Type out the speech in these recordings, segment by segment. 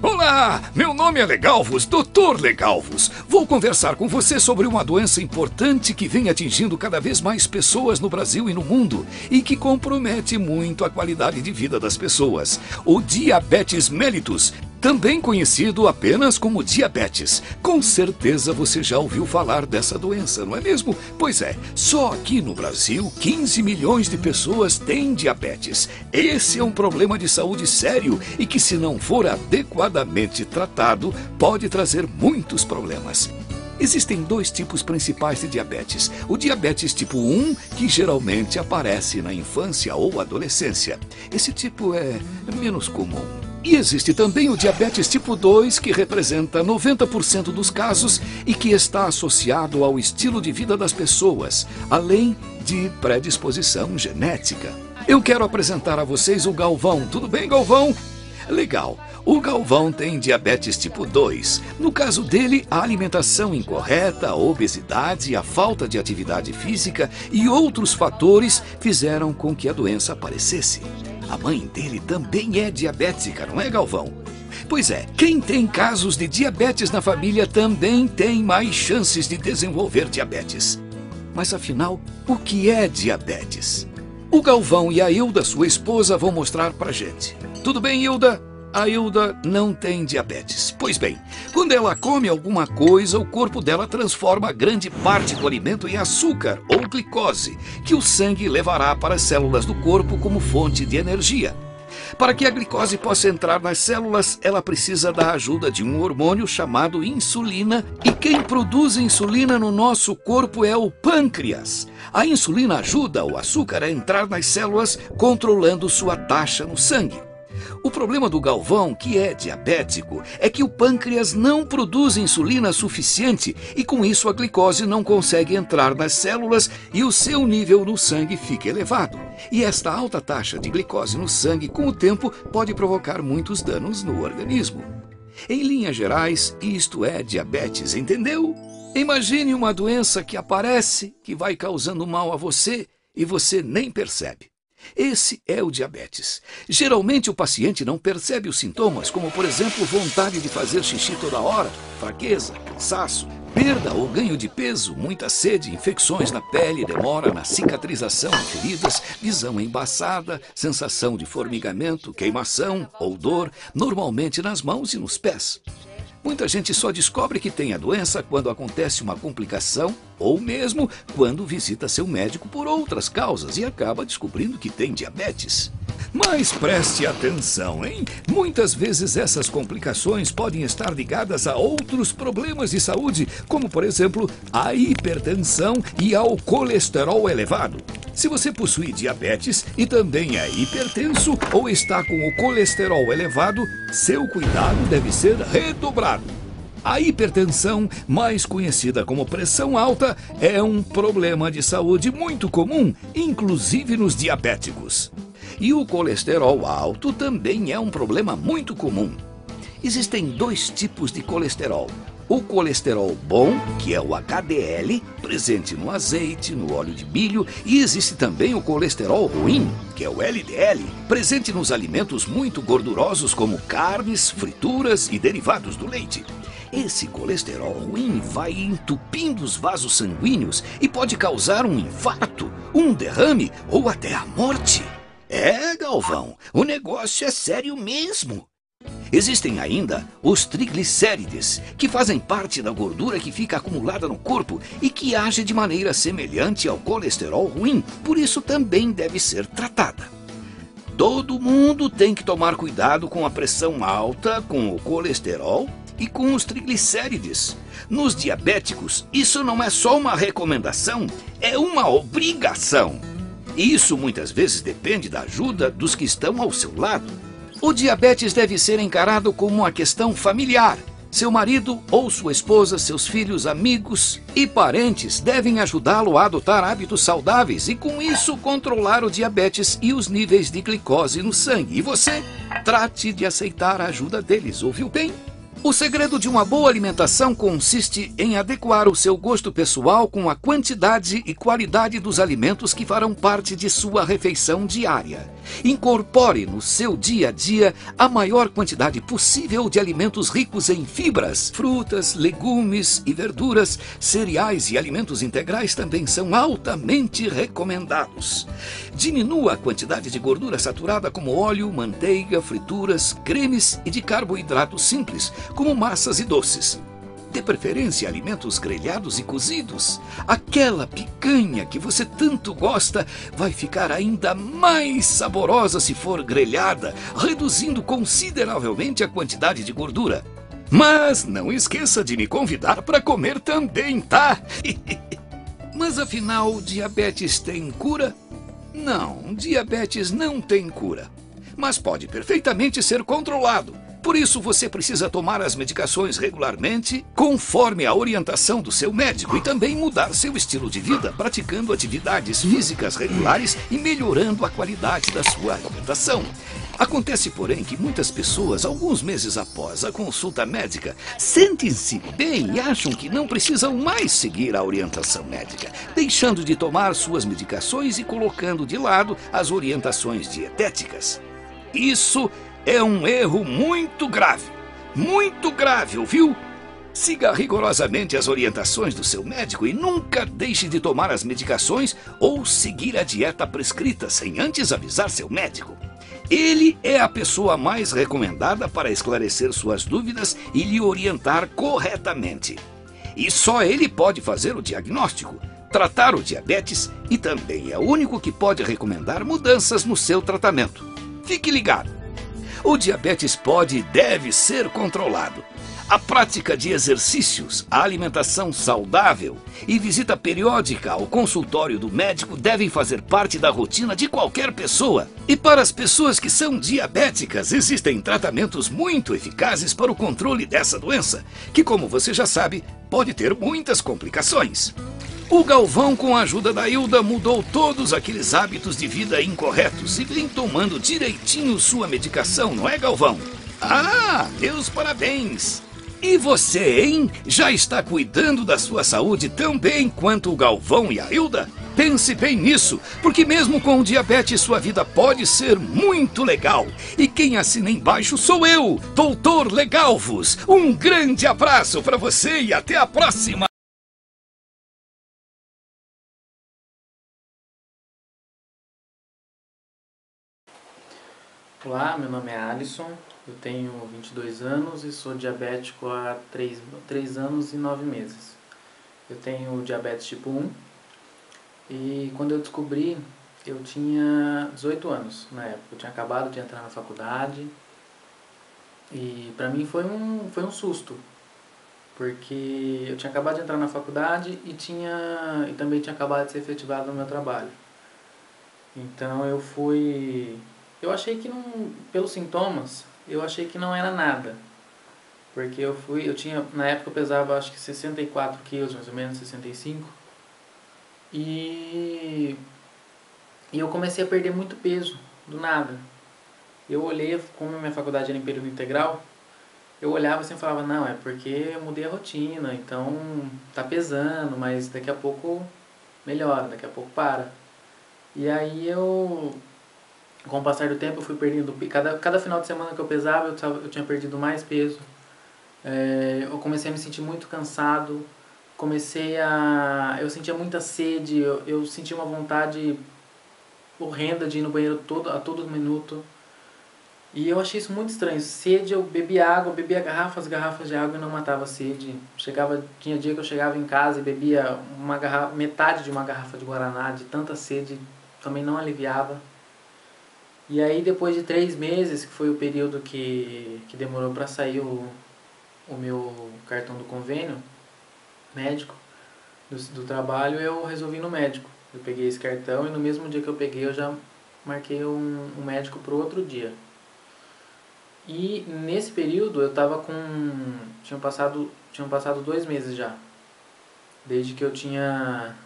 Olá, meu nome é Legalvos, Dr. Legalvos. Vou conversar com você sobre uma doença importante que vem atingindo cada vez mais pessoas no Brasil e no mundo e que compromete muito a qualidade de vida das pessoas. O diabetes mellitus, também conhecido apenas como diabetes. Com certeza você já ouviu falar dessa doença, não é mesmo? Pois é, só aqui no Brasil, 15 milhões de pessoas têm diabetes. Esse é um problema de saúde sério e que, se não for adequadamente tratado, pode trazer muitos problemas. Existem dois tipos principais de diabetes. O diabetes tipo 1, que geralmente aparece na infância ou adolescência. Esse tipo é menos comum. E existe também o diabetes tipo 2, que representa 90% dos casos e que está associado ao estilo de vida das pessoas, além de predisposição genética. Eu quero apresentar a vocês o Galvão. Tudo bem, Galvão? Legal. O Galvão tem diabetes tipo 2. No caso dele, a alimentação incorreta, a obesidade, a falta de atividade física e outros fatores fizeram com que a doença aparecesse. A mãe dele também é diabética, não é, Galvão? Pois é, quem tem casos de diabetes na família também tem mais chances de desenvolver diabetes. Mas afinal, o que é diabetes? O Galvão e a Hilda, sua esposa, vão mostrar pra gente. Tudo bem, Hilda? A Hilda não tem diabetes. Pois bem, quando ela come alguma coisa, o corpo dela transforma grande parte do alimento em açúcar ou glicose, que o sangue levará para as células do corpo como fonte de energia. Para que a glicose possa entrar nas células, ela precisa da ajuda de um hormônio chamado insulina, e quem produz insulina no nosso corpo é o pâncreas. A insulina ajuda o açúcar a entrar nas células, controlando sua taxa no sangue. O problema do Galvão, que é diabético, é que o pâncreas não produz insulina suficiente e com isso a glicose não consegue entrar nas células e o seu nível no sangue fica elevado. E esta alta taxa de glicose no sangue, com o tempo, pode provocar muitos danos no organismo. Em linhas gerais, isto é diabetes, entendeu? Imagine uma doença que aparece, que vai causando mal a você e você nem percebe. Esse é o diabetes. Geralmente o paciente não percebe os sintomas, como por exemplo vontade de fazer xixi toda hora, fraqueza, cansaço, perda ou ganho de peso, muita sede, infecções na pele, demora na cicatrização de feridas, visão embaçada, sensação de formigamento, queimação ou dor, normalmente nas mãos e nos pés. Muita gente só descobre que tem a doença quando acontece uma complicação ou mesmo quando visita seu médico por outras causas e acaba descobrindo que tem diabetes. Mas preste atenção, hein? Muitas vezes essas complicações podem estar ligadas a outros problemas de saúde, como por exemplo a hipertensão e ao colesterol elevado. Se você possui diabetes e também é hipertenso ou está com o colesterol elevado, seu cuidado deve ser redobrado. A hipertensão, mais conhecida como pressão alta, é um problema de saúde muito comum, inclusive nos diabéticos. E o colesterol alto também é um problema muito comum. Existem dois tipos de colesterol. O colesterol bom, que é o HDL, presente no azeite, no óleo de milho, e existe também o colesterol ruim, que é o LDL, presente nos alimentos muito gordurosos como carnes, frituras e derivados do leite. Esse colesterol ruim vai entupindo os vasos sanguíneos e pode causar um infarto, um derrame ou até a morte. É, Galvão, o negócio é sério mesmo. Existem ainda os triglicérides, que fazem parte da gordura que fica acumulada no corpo e que age de maneira semelhante ao colesterol ruim, por isso também deve ser tratada. Todo mundo tem que tomar cuidado com a pressão alta, com o colesterol e com os triglicérides. Nos diabéticos, isso não é só uma recomendação, é uma obrigação. Isso muitas vezes depende da ajuda dos que estão ao seu lado. O diabetes deve ser encarado como uma questão familiar. Seu marido ou sua esposa, seus filhos, amigos e parentes devem ajudá-lo a adotar hábitos saudáveis e, com isso, controlar o diabetes e os níveis de glicose no sangue. E você, trate de aceitar a ajuda deles, ouviu bem? O segredo de uma boa alimentação consiste em adequar o seu gosto pessoal com a quantidade e qualidade dos alimentos que farão parte de sua refeição diária. Incorpore no seu dia a dia a maior quantidade possível de alimentos ricos em fibras, frutas, legumes e verduras, cereais e alimentos integrais também são altamente recomendados. Diminua a quantidade de gordura saturada como óleo, manteiga, frituras, cremes e de carboidratos simples, como massas e doces. Dê preferência a alimentos grelhados e cozidos. Aquela picanha que você tanto gosta vai ficar ainda mais saborosa se for grelhada, reduzindo consideravelmente a quantidade de gordura. Mas não esqueça de me convidar para comer também, tá? Mas afinal, diabetes tem cura? Não, diabetes não tem cura. Mas pode perfeitamente ser controlado. Por isso, você precisa tomar as medicações regularmente, conforme a orientação do seu médico, e também mudar seu estilo de vida, praticando atividades físicas regulares e melhorando a qualidade da sua alimentação. Acontece, porém, que muitas pessoas, alguns meses após a consulta médica, sentem-se bem e acham que não precisam mais seguir a orientação médica, deixando de tomar suas medicações e colocando de lado as orientações dietéticas. Isso é um erro muito grave, ouviu? Siga rigorosamente as orientações do seu médico e nunca deixe de tomar as medicações ou seguir a dieta prescrita sem antes avisar seu médico. Ele é a pessoa mais recomendada para esclarecer suas dúvidas e lhe orientar corretamente. E só ele pode fazer o diagnóstico, tratar o diabetes e também é o único que pode recomendar mudanças no seu tratamento. Fique ligado! O diabetes pode e deve ser controlado. A prática de exercícios, a alimentação saudável e visita periódica ao consultório do médico devem fazer parte da rotina de qualquer pessoa. E para as pessoas que são diabéticas, existem tratamentos muito eficazes para o controle dessa doença, que, como você já sabe, pode ter muitas complicações. O Galvão, com a ajuda da Hilda, mudou todos aqueles hábitos de vida incorretos e vem tomando direitinho sua medicação, não é, Galvão? Ah, meus parabéns! E você, hein? Já está cuidando da sua saúde tão bem quanto o Galvão e a Hilda? Pense bem nisso, porque mesmo com o diabetes sua vida pode ser muito legal. E quem assina embaixo sou eu, Doutor Legalvos. Um grande abraço para você e até a próxima! Olá, meu nome é Alisson, eu tenho 22 anos e sou diabético há 3 anos e 9 meses. Eu tenho diabetes tipo 1 e quando eu descobri, eu tinha 18 anos na época. Eu tinha acabado de entrar na faculdade e pra mim foi um susto, porque eu tinha acabado de entrar na faculdade e também tinha acabado de ser efetivado no meu trabalho. Então eu achei que não, pelos sintomas, eu achei que não era nada. Porque na época eu pesava acho que 64 quilos, mais ou menos, 65. E eu comecei a perder muito peso, do nada. Eu olhei, como a minha faculdade era em período integral, eu olhava assim e falava, não, é porque eu mudei a rotina, então tá pesando, mas daqui a pouco melhora, daqui a pouco para. E aí com o passar do tempo eu fui perdendo, cada final de semana que eu pesava eu tinha perdido mais peso. Eu comecei a me sentir muito cansado, eu sentia muita sede, eu sentia uma vontade horrenda de ir no banheiro a todo minuto. E eu achei isso muito estranho. Sede, eu bebia água, bebia garrafas de água e não matava a sede. Tinha dia que eu chegava em casa e bebia metade de uma garrafa de Guaraná, de tanta sede, também não aliviava. E aí depois de 3 meses, que foi o período que demorou para sair o meu cartão do convênio médico do trabalho, eu resolvi ir no médico. Eu peguei esse cartão e no mesmo dia que eu peguei eu já marquei um médico para o outro dia. E nesse período eu tava tinham passado 2 meses já, desde que eu tinha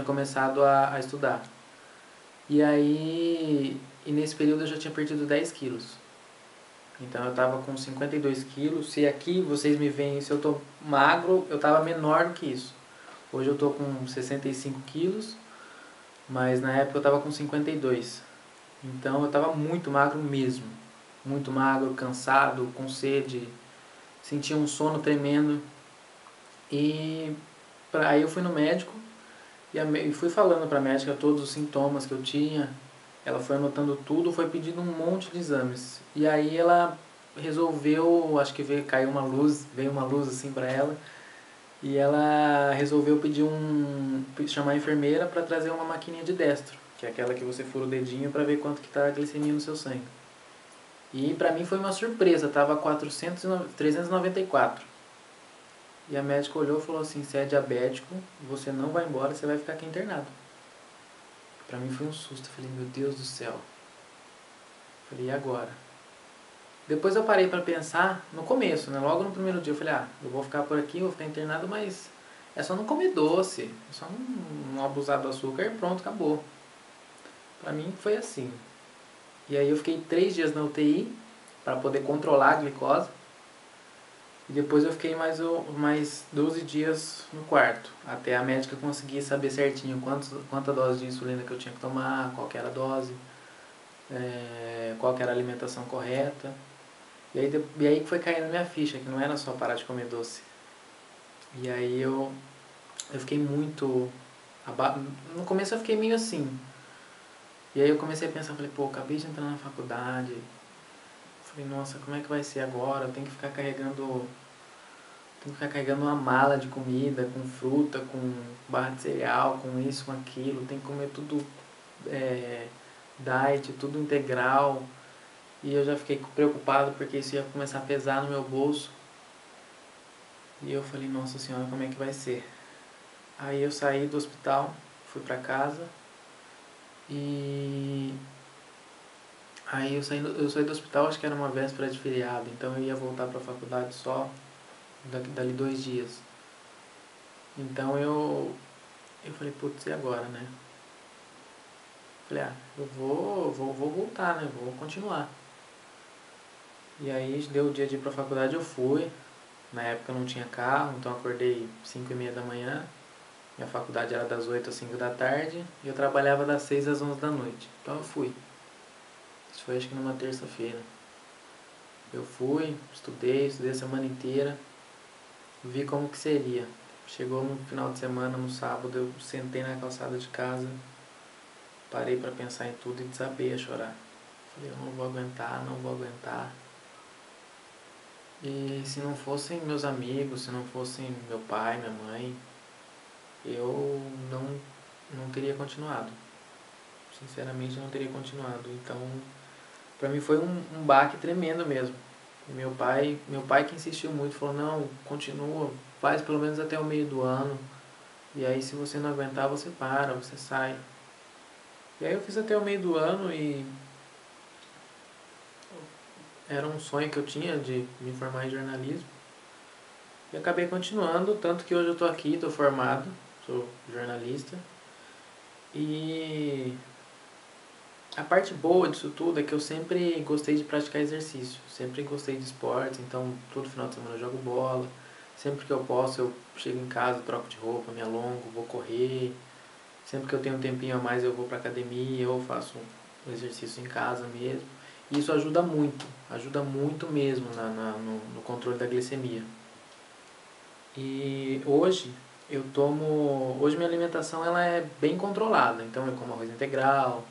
começado a estudar. E nesse período eu já tinha perdido 10 quilos. Então eu tava com 52 quilos. Se aqui vocês me veem, se eu tô magro, eu tava menor do que isso. Hoje eu tô com 65 quilos, mas na época eu tava com 52. Então eu tava muito magro mesmo. Muito magro, cansado, com sede, sentia um sono tremendo. E aí eu fui no médico e fui falando pra médica todos os sintomas que eu tinha. Ela foi anotando tudo, foi pedindo um monte de exames. E aí ela resolveu, acho que veio uma luz assim pra ela. E ela resolveu chamar a enfermeira para trazer uma maquininha de destro, que é aquela que você fura o dedinho para ver quanto que tá a glicemia no seu sangue. E pra mim foi uma surpresa, tava 394. E a médica olhou e falou assim: "Você é diabético, você não vai embora, você vai ficar aqui internado". Pra mim foi um susto, eu falei: "Meu Deus do céu". Falei: "E agora?". Depois eu parei pra pensar, no começo, né? Logo no primeiro dia eu falei: "Ah, eu vou ficar por aqui, vou ficar internado, mas é só não comer doce, é só não abusar do açúcar e pronto, acabou". Pra mim foi assim. E aí eu fiquei 3 dias na UTI para poder controlar a glicose. E depois eu fiquei mais 12 dias no quarto, até a médica conseguir saber certinho quanta dose de insulina que eu tinha que tomar, qual que era a dose, qual que era a alimentação correta. E aí que foi caindo minha ficha, que não era só parar de comer doce. E aí eu fiquei muito... No começo eu fiquei meio assim. E aí eu comecei a pensar, falei, pô, acabei de entrar na faculdade. Falei, nossa, como é que vai ser agora? Eu tenho que ficar carregando uma mala de comida, com fruta, com barra de cereal, com isso, com aquilo. Tem que comer tudo diet, tudo integral. E eu já fiquei preocupado porque isso ia começar a pesar no meu bolso. E eu falei, nossa senhora, como é que vai ser? Aí eu saí do hospital, fui pra casa e aí eu saí do hospital, acho que era uma véspera de feriado, então eu ia voltar pra faculdade só dali 2 dias. Então eu falei, putz, e agora, né? Falei, eu vou voltar, né? Vou continuar. E aí deu o dia de ir pra faculdade, eu fui. Na época eu não tinha carro, então eu acordei 5:30 da manhã. Minha faculdade era das 8 às 5 da tarde e eu trabalhava das 6 às 11 da noite. Então eu fui. Isso foi acho que numa terça-feira. Eu fui, estudei a semana inteira, vi como que seria. Chegou no final de semana, no sábado, eu sentei na calçada de casa, parei pra pensar em tudo e desabei a chorar. Falei, eu não vou aguentar, não vou aguentar. E se não fossem meus amigos, se não fossem meu pai, minha mãe, eu não teria continuado. Sinceramente, não teria continuado. Então, pra mim foi um baque tremendo mesmo. E meu pai que insistiu muito, falou, não, continua, faz pelo menos até o meio do ano. E aí se você não aguentar, você para, você sai. E aí eu fiz até o meio do ano e era um sonho que eu tinha de me formar em jornalismo. E acabei continuando, tanto que hoje eu tô aqui, tô formado, sou jornalista. E a parte boa disso tudo é que eu sempre gostei de praticar exercício, sempre gostei de esportes, então todo final de semana eu jogo bola, sempre que eu posso eu chego em casa, troco de roupa, me alongo, vou correr, sempre que eu tenho um tempinho a mais eu vou pra academia ou faço um exercício em casa mesmo. E isso ajuda muito mesmo no controle da glicemia. E hoje minha alimentação ela é bem controlada, então eu como arroz integral,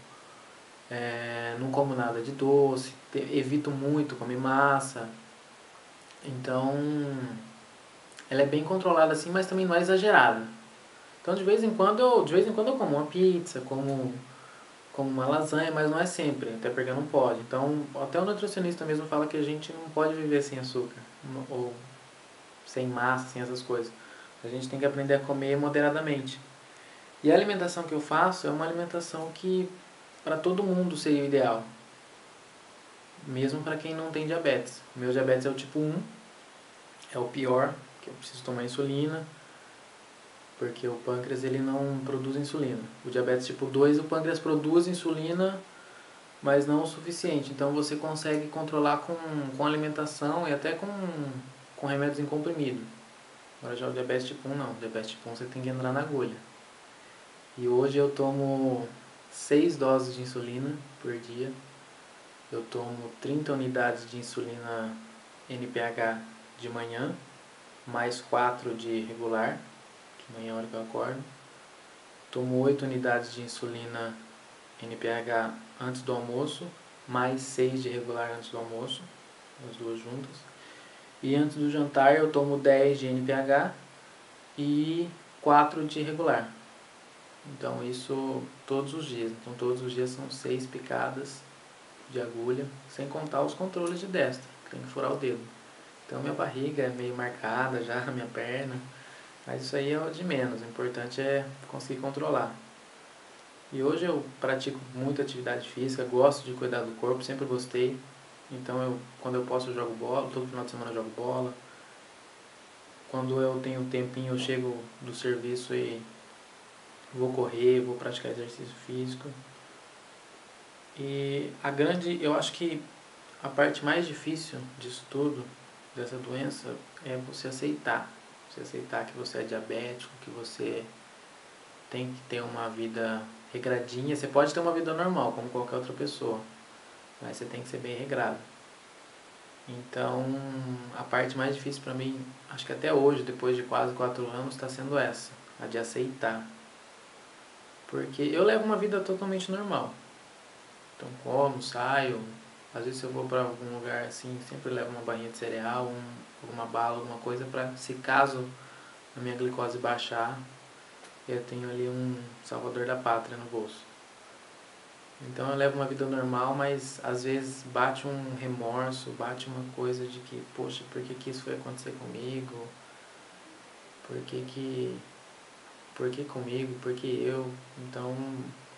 não como nada de doce, evito muito comer massa. Então, ela é bem controlada assim, mas também não é exagerada. Então, de vez em quando eu como uma pizza, como uma lasanha, mas não é sempre, até porque não pode. Então, até o nutricionista mesmo fala que a gente não pode viver sem açúcar, ou sem massa, sem essas coisas. A gente tem que aprender a comer moderadamente. E a alimentação que eu faço é uma alimentação que para todo mundo seria o ideal. Mesmo para quem não tem diabetes. O meu diabetes é o tipo 1, é o pior, que eu preciso tomar insulina, porque o pâncreas ele não produz insulina. O diabetes tipo 2, o pâncreas produz insulina mas não o suficiente. Então você consegue controlar com alimentação e até com remédios em comprimido. Agora já o diabetes tipo 1 não, o diabetes tipo 1 você tem que entrar na agulha. E hoje eu tomo 6 doses de insulina por dia. Eu tomo 30 unidades de insulina NPH de manhã, mais 4 de regular, que manhã é a hora que eu acordo. Tomo 8 unidades de insulina NPH antes do almoço, mais 6 de regular antes do almoço, as duas juntas. E antes do jantar eu tomo 10 de NPH e 4 de regular. Então isso todos os dias. Então todos os dias são 6 picadas de agulha, sem contar os controles de destra, que tem que furar o dedo. Então minha barriga é meio marcada já, minha perna, mas isso aí é o de menos, o importante é conseguir controlar. E hoje eu pratico muita atividade física, gosto de cuidar do corpo, sempre gostei. Então quando eu posso eu jogo bola, todo final de semana eu jogo bola. Quando eu tenho um tempinho eu chego do serviço e vou correr, vou praticar exercício físico. E eu acho que a parte mais difícil disso tudo, dessa doença, é você aceitar. Você aceitar que você é diabético, que você tem que ter uma vida regradinha. Você pode ter uma vida normal, como qualquer outra pessoa, mas você tem que ser bem regrado. Então, a parte mais difícil para mim, acho que até hoje, depois de quase 4 anos, está sendo essa, a de aceitar. Porque eu levo uma vida totalmente normal. Então, como, saio, às vezes eu vou para algum lugar assim, sempre levo uma barrinha de cereal, alguma bala, alguma coisa para, se caso a minha glicose baixar, eu tenho ali um salvador da pátria no bolso. Então eu levo uma vida normal, mas às vezes bate um remorso, bate uma coisa de que, poxa, por que isso foi acontecer comigo? Por que comigo? Por que eu? Então,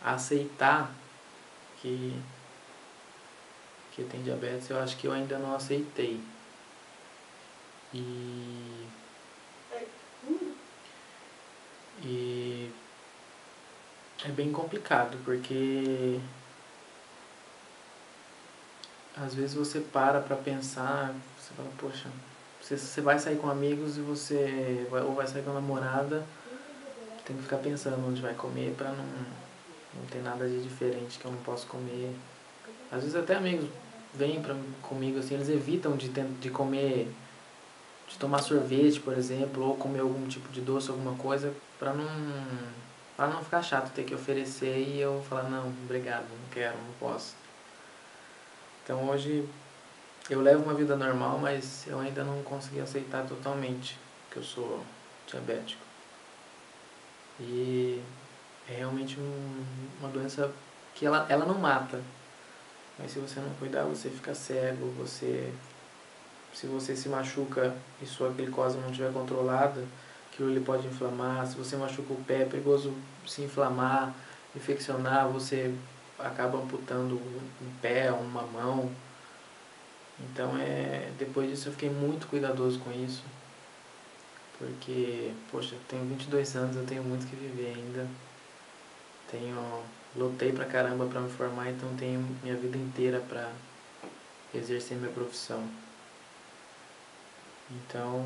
aceitar que tem diabetes, eu acho que eu ainda não aceitei. E é bem complicado, porque às vezes você para pra pensar, você fala, poxa, você vai sair com amigos e ou vai sair com a namorada, tem que ficar pensando onde vai comer pra não ter nada de diferente que eu não posso comer. Às vezes até amigos vêm comigo assim, eles evitam de comer, de tomar sorvete, por exemplo, ou comer algum tipo de doce, alguma coisa, pra não ficar chato ter que oferecer e eu falar, não, obrigado, não quero, não posso. Então hoje eu levo uma vida normal, mas eu ainda não consegui aceitar totalmente que eu sou diabético. E é realmente uma doença que ela não mata, mas se você não cuidar, você fica cego, se você se machuca e sua glicose não estiver controlada, aquilo ele pode inflamar. Se você machuca o pé, é perigoso se inflamar, infeccionar, você acaba amputando um pé, uma mão. Então, depois disso eu fiquei muito cuidadoso com isso, porque, poxa, eu tenho 22 anos, eu tenho muito que viver ainda. Lutei pra caramba pra me formar, então tenho minha vida inteira pra exercer minha profissão. Então,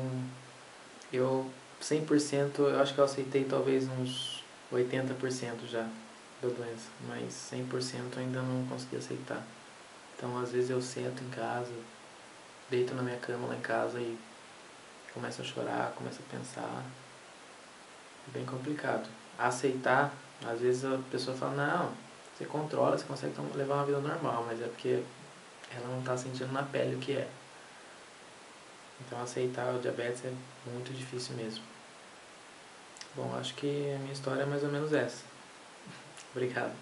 eu 100%, eu acho que eu aceitei talvez uns 80% já da doença, mas 100% ainda não consegui aceitar. Então, às vezes eu sento em casa, deito na minha cama lá em casa e começo a chorar, começo a pensar. É bem complicado. Aceitar, às vezes a pessoa fala, não, você controla, você consegue levar uma vida normal, mas é porque ela não está sentindo na pele o que é. Então aceitar o diabetes é muito difícil mesmo. Bom, acho que a minha história é mais ou menos essa. Obrigado.